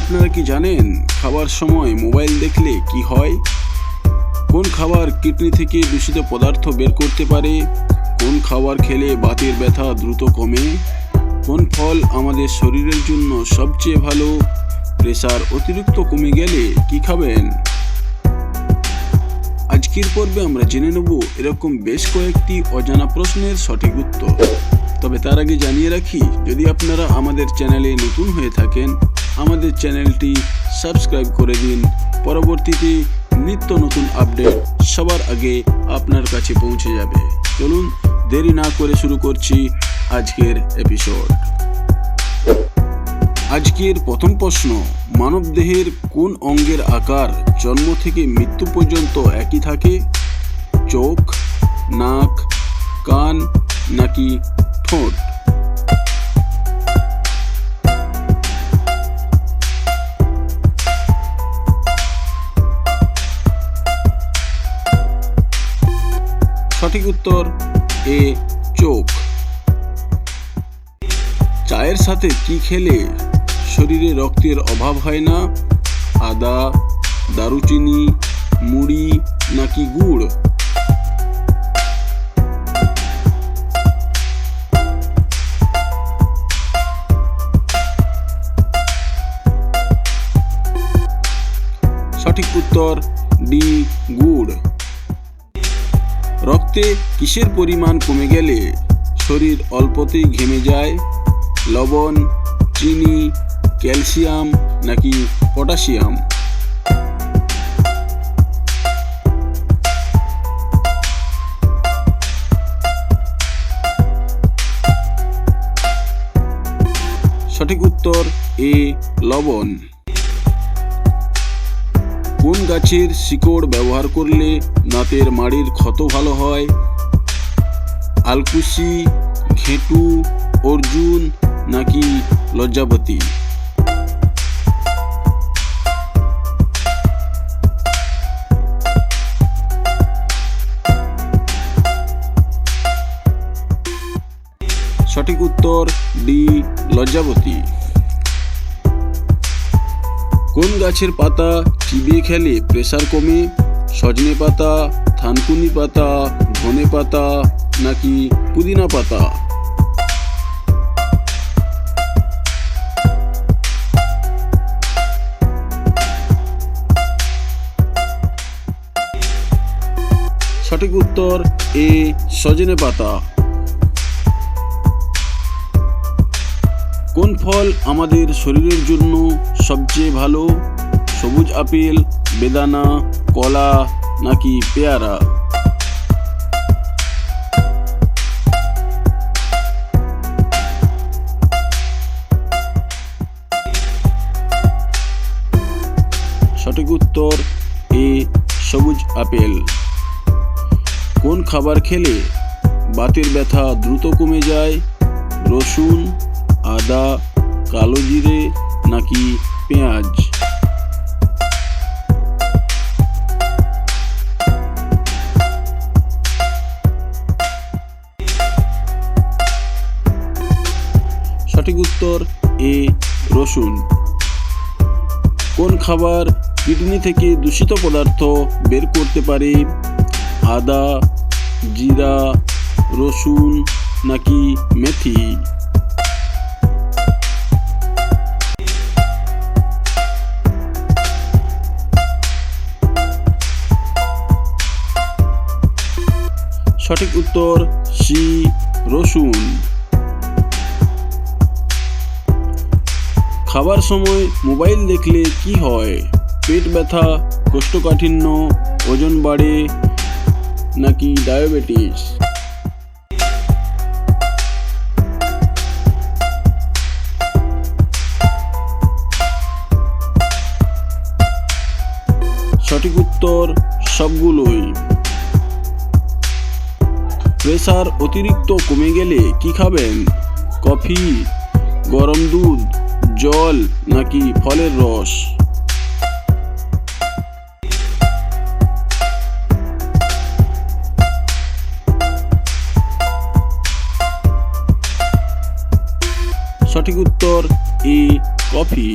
আপনারা কি জানেন খাবার সময় মোবাইল দেখলে কি হয়? কোন খাবার কিডনি থেকে দূষিত পদার্থ বের করতে পারে? কোন খাবার খেলে বাতের ব্যথা দ্রুত কমে? কোন ফল আমাদের শরীরের জন্য সবচেয়ে ভালো? প্রেসার অতিরিক্ত কমে গেলে কি খাবেন? আজকের পর্বে আমরা জেনে নেব এরকম বেশ কয়েকটি অজানা প্রশ্নের সঠিক উত্তর। তবে তার আগে জানিয়ে রাখি, যদি আপনারা আমাদের চ্যানেলে নতুন হয়ে থাকেন, আমাদের চ্যানেলটি সাবস্ক্রাইব করে দিন। পরবর্তীতে নিত্য নতুন আপডেট সবার আগে আপনার কাছে পৌঁছে যাবে। চলুন দেরি না করে শুরু করছি আজকের এপিসোড। আজকের প্রথম প্রশ্ন, মানবদেহের কোন অঙ্গের আকার জন্ম থেকে মৃত্যু পর্যন্ত একই থাকে? চোখ, নাক, কান নাকি ঠোঁট? সঠিক উত্তর এ, চোখ। চায়ের সাথে কি খেলে শরীরে রক্তের অভাব হয় না? আদা, দারুচিনি, মুড়ি নাকি গুড়? সঠিক উত্তর ডি, গুড়। রক্তে কিসের পরিমাণ কমে গেলে শরীর অল্পতেই ঘেমে যায়? লবণ, চিনি, ক্যালসিয়াম নাকি পটাশিয়াম? সঠিক উত্তর এ, লবণ। কোন গাছের শিকড় ব্যবহার করলে দাঁতের মাড়ির ক্ষত ভালো হয়? আলকুশি, ঘেটু, অর্জুন নাকি লজ্জাবতী? সঠিক উত্তর ডি, লজ্জাবতী। কোন গাছের পাতা চিবিয়ে খেলে প্রেসার কমে? সজনে পাতা, থানকুনি পাতা, ধনে পাতা নাকি পুদিনা পাতা? সঠিক উত্তর এ, সজনে পাতা। কোন ফল আমাদের শরীরের জন্য সবচেয়ে ভালো? সবুজ আপেল, বেদানা, কলা নাকি পেয়ারা? সঠিক উত্তর এ, সবুজ আপেল। কোন খাবার খেলে বাতের ব্যথা দ্রুত কমে যায়? রসুন, আদা, কালো জিরে নাকি পেঁয়াজ? সঠিক উত্তর এ, রসুন। কোন খাবার কিডনি থেকে দূষিত পদার্থ বের করতে পারে? আদা, জিরা, রসুন নাকি মেথি? সঠিক উত্তর সি, রসুন। খাবার সময় মোবাইল দেখলে কি হয়? পেট ব্যথা, কোষ্ঠকাঠিন্য, ওজন বাড়ে নাকি ডায়াবেটিস? সঠিক উত্তর সবগুলোই। প্রেসার অতিরিক্ত কমে গেলে কি খাবেন? কফি, গরম দুধ, জল নাকি ফলের রস? সঠিক উত্তর ই, কফি।